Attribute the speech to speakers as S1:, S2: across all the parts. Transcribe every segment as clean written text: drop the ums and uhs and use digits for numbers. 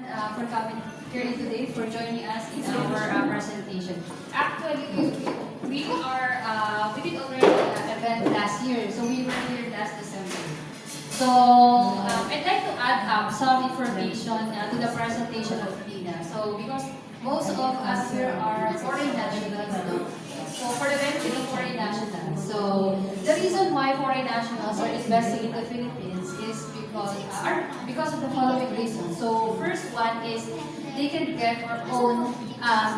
S1: for coming here today, for joining us in our presentation. Actually, we did already an event last year, so we were here last December. So I'd like to add up some information to the presentation of Tina. So because most of us here are foreign nationals, so for the benefit of foreign nationals. So the reason why foreign nationals are investing in the Philippines is because of the following reasons. So first one is they can get our own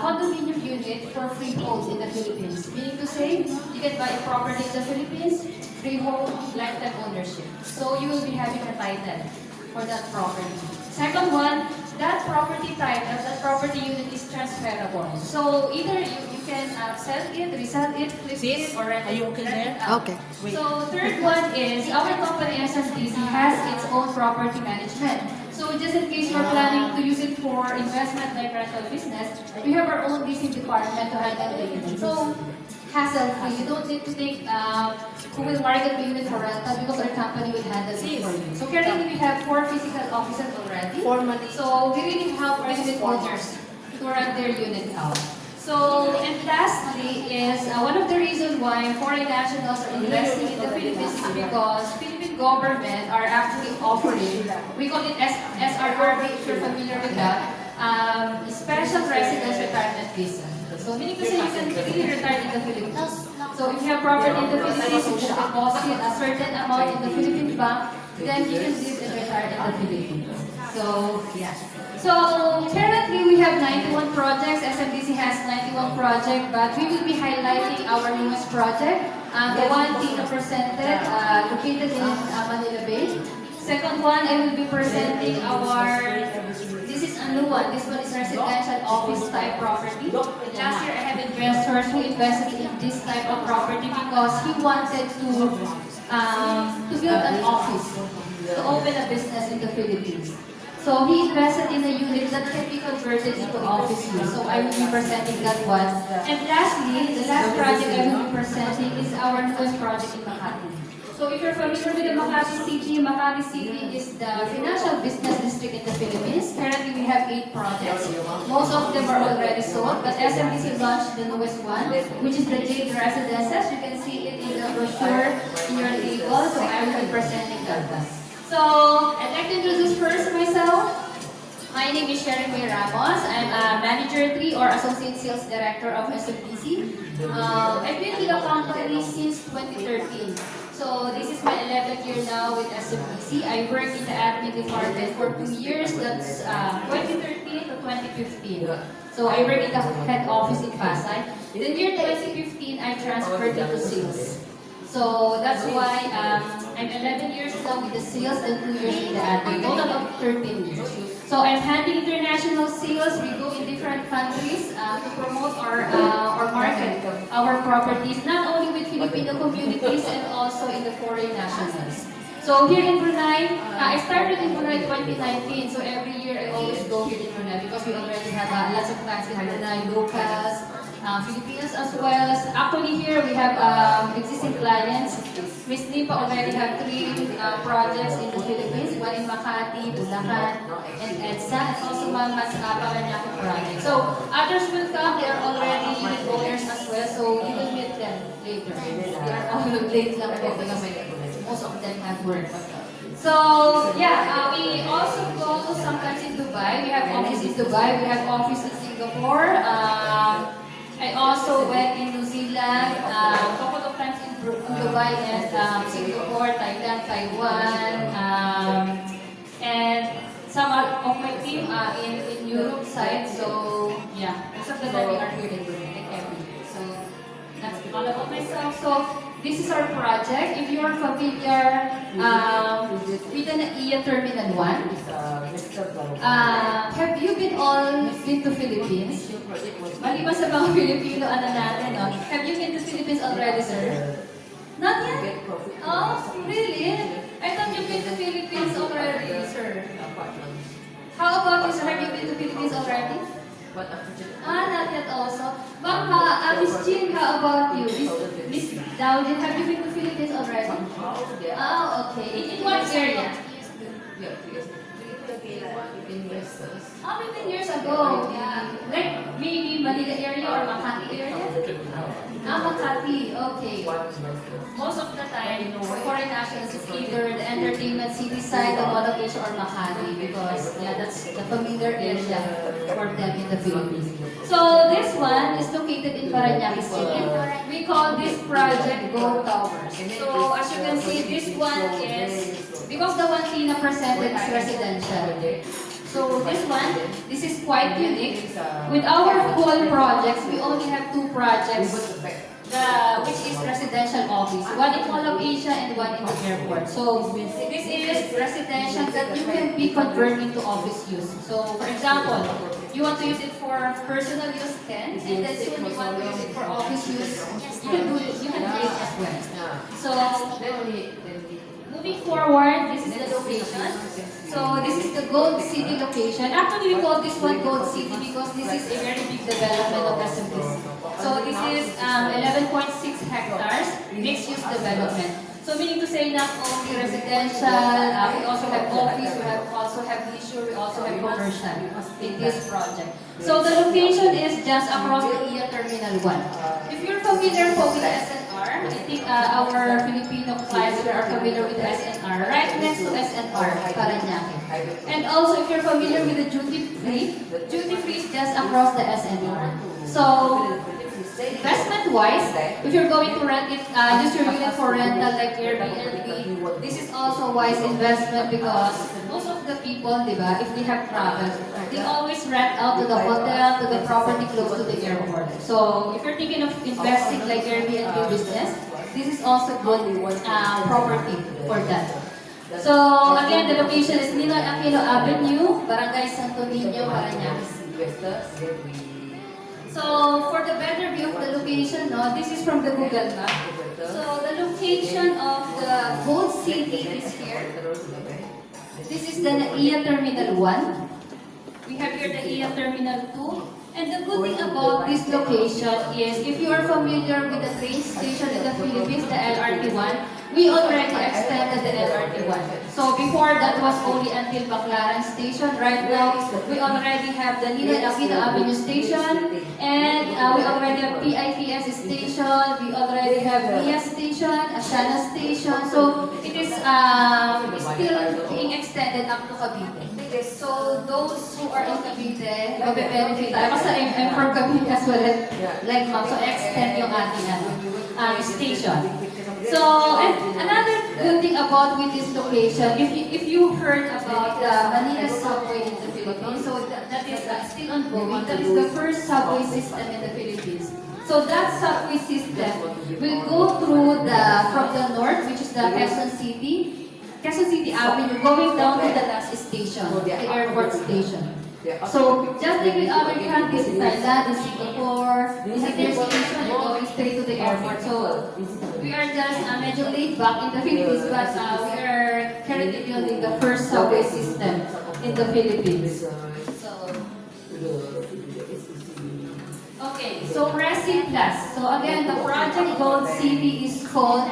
S1: condominium unit for freehold in the Philippines. Meaning to say, you can buy a property in the Philippines, freehold, lifetime ownership. So you will be having a title for that property. Second one, that property title, that property unit is transferable. So either you can sell it, resell it, flip it, or rent it.
S2: Are you okay there?
S3: Okay.
S2: Wait.
S1: So third one is our company SMDC has its own property management. So just in case you're planning to use it for investment like rental business, we have our own leasing department to handle the unit. So hassle-free. You don't need to think who will market the unit for rental because our company will handle it for you. So currently we have 4 physical offices already.
S2: Formally.
S1: So we really help our unit owners to run their unit out. So, and lastly is one of the reasons why foreign nationals are investing in the Philippines is because Philippine government are actually offering, we call it SRRB if you're familiar with that, special residence retirement visa. So meaning to say you can really retire in the Philippines. So if you have property in the Philippines, you can deposit a certain amount in the Philippine bank, then you can live and retire in the Philippines. So, yeah. So currently we have 91 projects. SMDC has 91 projects, but we will be highlighting our newest project, the one Tina presented, located in Manila Bay. Second one, I will be presenting this is a new one. This one is residential office type property. Last year I have investors who invested in this type of property because he wanted to build an office, to open a business in the Philippines. So he invested in a unit that can be converted into office use. So I will be presenting that one. And lastly, the last project I will be presenting is our newest project in Makati. So if you're familiar with the Makati City is the financial business district in the Philippines. Currently we have 8 projects. Most of them are already sold, but SMDC launched the newest one, which is the Jade Residences. You can see it in the brochure in your table. So I will be presenting that one. So, I'd like to introduce first myself. My name is Sharon May Ramos. I'm a Manager 3 or Associate Sales Director of SMDC. I've been with the company since 2013. So, this is my 11th year now with SMDC. I worked in the admin department for 2 years. That's 2013 to 2015. So, I worked in the head office in Pasay. In the year 2015, I transferred into sales. So that's why I'm 11 years now with the sales and 2 years in the admin, total of 13 years. So I'm handling international sales. We go in different countries to promote or market our properties, not only with Filipino communities and also in the foreign nationals. So here in Brunei, I started in Brunei 2019. So every year I always go here in Brunei because we already have lots of clients in Brunei, locals, Filipinos as well. Actually here we have existing clients. Miss Nipa already have 3 projects in the Philippines, one in Makati, Bulacan, and EDSA, and also Mama's Paranaque project. So others will come, they are already unit owners as well, so you will meet them later. They are all late lang because most of them have work. So yeah, we also go sometimes in Dubai. We have office in Dubai, we have office in Singapore. I also went in New Zealand, a couple of times in Dubai and Singapore, Thailand, Taiwan, and some of my team in Europe side. So yeah, most of the time we are here in Dubai, like every year. So that's all about myself. So this is our project. If you are familiar with an EA Terminal 1, have you been to Philippines? Maliban sa mga Filipino, ano natin, no? Have you been to Philippines already, sir? Not yet? Oh, really? I thought you've been to Philippines already, sir. How about you, sir? Have you been to Philippines already? Not yet also. Miss Jean, how about you? Miss Dowdin, have you been to Philippines already? Oh, okay. In what area? 15 years ago, yeah. Like maybe Manila area or Makati area? Makati, okay. Most of the time, foreign nationals is either the entertainment city side of Malolos or Makati because yeah, that's the familiar area for them in the Philippines. So this one is located in Parañaque City. We call this project Go Towers. So as you can see, this one is, because the one Tina presented is residential. So this is quite unique. With our whole projects, we only have two projects, which is residential office. One in Mall of Asia and one in the airport. So this is residential that you can be converted into office use. So for example, you want to use it for personal use, can, and then soon you want to use it for office use, you can do it as well. So moving forward, this is the location. So this is the Gold City location. Actually, we call this one Gold City because this is a very big development of SMBs. So this is 11.6 hectares, mixed-use development. So meaning to say not only residential, we also have office, we also have leisure, we also have commercial in this project. So the location is just across the IA Terminal 1. If you're familiar po with the SNR, I think our Filipino clients here are familiar with the SNR, right next to SNR, Parañaque. And also if you're familiar with the duty free is just across the SNR. So investment-wise, if you're going to rent it, use your unit for rental like Airbnb, this is also wise investment because most of the people, di ba, if they have travel, they always rent out to the hotel, to the property close to the airport. So if you're thinking of investing like Airbnb business, this is also good property for that. So again, the location is Ninoy Aquino Avenue, Barangay Santo Niño, Parañaque. So for the better view of the location, this is from the Google map. So the location of the Gold City is here. This is the NAIA Terminal 1. We have here the NAIA Terminal 2. And the good thing about this location is, if you are familiar with the train station in the Philippines, the LRT1, we already extended the LRT1. So before that was only until Baclaran Station. Right now, we already have the Ninoy Aquino Avenue Station, and we already have PITS Station, we already have Mia Station, Asiana Station. So it is still being extended up to Cavite. So those who are in Cavite, mag-benefit tayo. Kasi I'm from Cavite as well, like ma'am, so extend yung ating station. So, and another good thing about with this location, if you heard about the Manila subway in the Philippines, so that is still ongoing. That is the first subway system in the Philippines. So that subway system will go through from the north, which is the Quezon City Avenue, going down to the last station, the airport station. So, just like with other countries in Thailand, in Singapore, visit their station and going straight to the airport. So, we are just medyo laid back in the Philippines, but we are currently building the first subway system in the Philippines. So, okay, so Resi Plus. So again, the project Gold City is called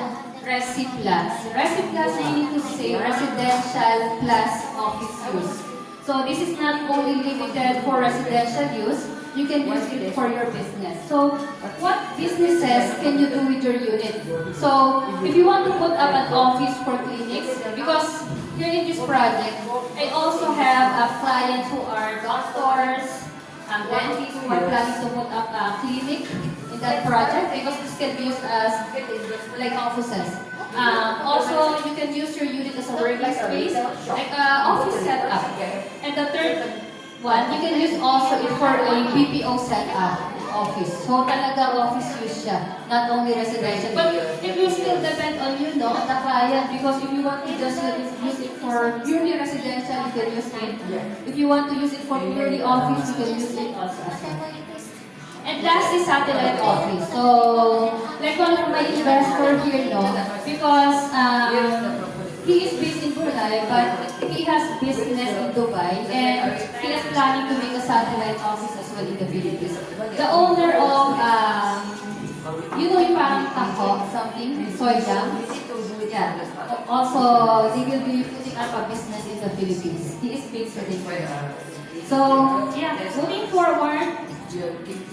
S1: Resi Plus. Resi Plus, meaning to say residential plus office use. So this is not only limited for residential use, you can use it for your business. So what businesses can you do with your unit? So if you want to put up an office for clinics, because here in this project, I also have clients who are doctors, dentists who are planning to put up a clinic in that project because this can be used as like offices. Also, you can use your unit as a working space, like office setup. And the third one, you can use also it for a BPO setup office. So talaga office use siya, not only residential. But it will still depend on you, no, on the client, because if you want to just use it for purely residential, you can use it. If you want to use it for purely office, you can use it also. And last is satellite office. So, like one of my investor here, no, because he is based in Brunei, but he has business in Dubai, and he is planning to make a satellite office as well in the Philippines. The owner of, you know yung parang tako, something, soy jam? Yeah. Also, they will be putting up a business in the Philippines. He is being certified. So, yeah, moving forward,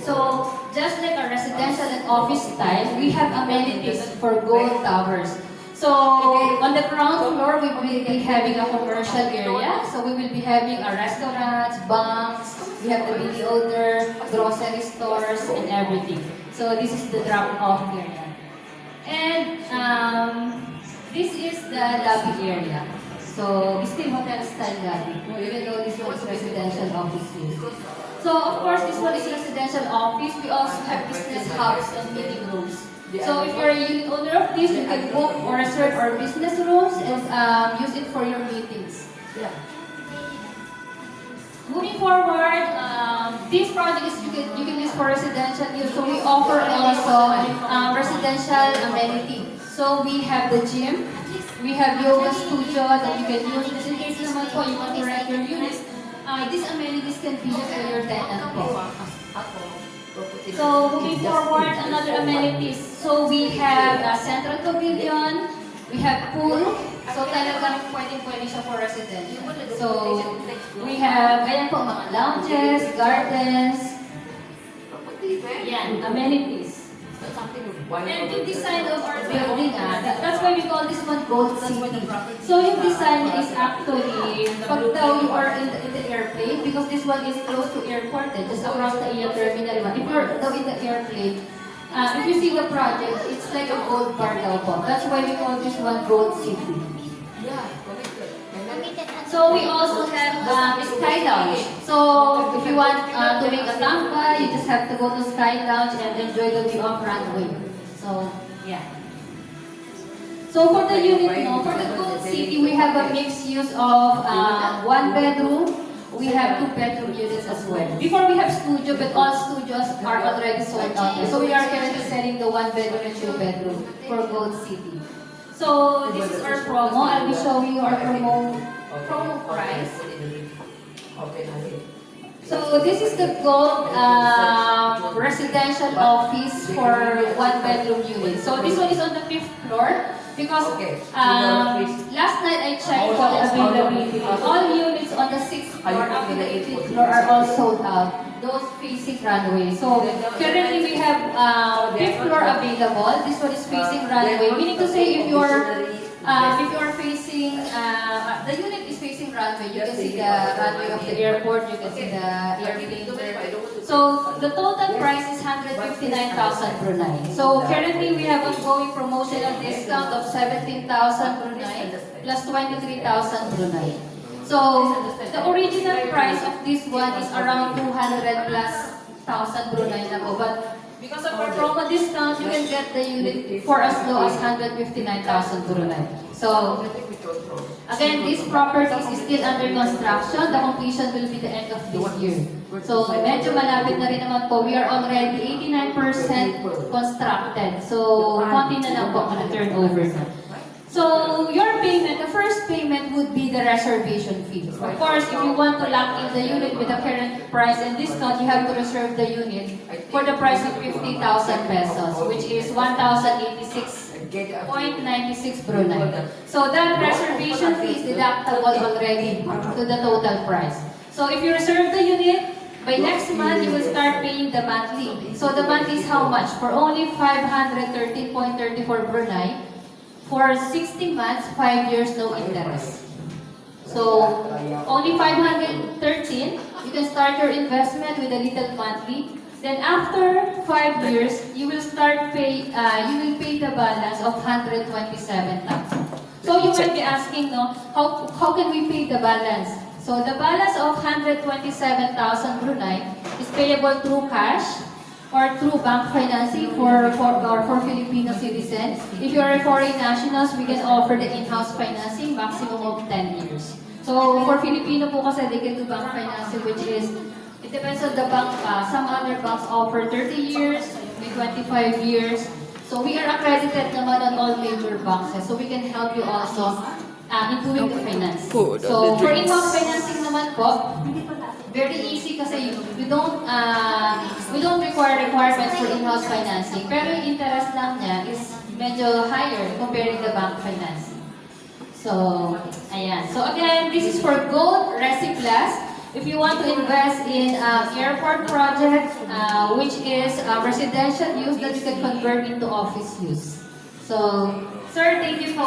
S1: so just like a residential and office style, we have amenities for gold towers. So, on the ground floor, we will be having a commercial area. So, we will be having a restaurants, banks, we have the beauty odor, grocery stores, and everything. So, this is the drop-off area. And this is the lobby area. So, it's still hotel style lobby, even though this one is residential office use. So, of course, this one is residential office. We also have business hubs and meeting rooms. So, if you're a unit owner of this, you can book or reserve our business rooms and use it for your meetings. Moving forward, this project is you can use for residential use. So we offer also residential amenity. So we have the gym, we have yoga studio that you can use. Just in case naman po you want to rent your unit, these amenities can be used for your tenant po. So moving forward, another amenities. So we have a central pavilion, we have pool. So talagang pwede siya for residential. So we have, ayan po, mga lounges, gardens. Yan, amenities. And yung design of our building, that's why we call this one Gold City. So yung design is actually, pag daw you are in the airplane, because this one is close to airport, just across the EA Terminal 1. If you're daw in the airplane, if you see the project, it's like a gold bar daw po. That's why we call this one Gold City. So we also have Sky Lounge. So if you want to make a tamba, you just have to go to Sky Lounge and enjoy the view of runway. So yeah. So for the unit, for the Gold City, we have a mixed use of 1 bedroom. We have 2 bedroom units as well. Before we have studio, but all studios are already sold out. So we are currently selling the 1 bedroom and 2 bedroom for Gold City. So this is our promo. I'll be showing you our promo price. So this is the gold residential office for 1 bedroom unit. So this one is on the 5th floor because last night I checked for the availability. All units on the 6th floor up to the 18th floor are all sold out. Those facing runway. So currently we have 5th floor available. This one is facing runway. Meaning to say if you're facing the unit is facing runway, you can see the runway of the airport, you can see the airplane there. So the total price is 159,000 Brunei. So currently we have ongoing promotional discount of 17,000 Brunei plus 23,000 Brunei. So the original price of this one is around 200 plus thousand Brunei na po. But because of our promo discount, you can get the unit for as low as 159,000 Brunei. So again, this property is still under construction. The completion will be the end of this year. So medyo malapit na rin naman po. We are already 89% constructed. So konti na lang po na turnover na. So your payment, the first payment would be the reservation fee. Of course, if you want to lock in the unit with the current price and discount, you have to reserve the unit for the price of 50,000 pesos, which is 1,086.96 Brunei. So that reservation fee is deductible already to the total price. So if you reserve the unit, by next month, you will start paying the monthly. So the monthly is how much? For only 513.34 Brunei, for 60 months, 5 years, no interest. So, only 513, you can start your investment with a little monthly. Then after 5 years, you will pay the balance of 127,000. So you might be asking, no, how can we pay the balance? So the balance of 127,000 Brunei is payable through cash or through bank financing for Filipino citizens. If you are foreign nationals, we can offer the in-house financing maximum of 10 years. So for Filipino po kasi, they can do bank financing, which is, it depends on the bank. Some other banks offer 30 years, may 25 years. So we are accredited naman on all major banks. So we can help you also in doing the finance. So for in-house financing naman po, very easy kasi we don't require requirements for in-house financing. Pero yung interest lang niya is medyo higher comparing the bank financing. So, ayan. So again, this is for Gold Resi Plus. If you want to invest in airport project, which is residential use that you can convert into office use. So, sir, thank you for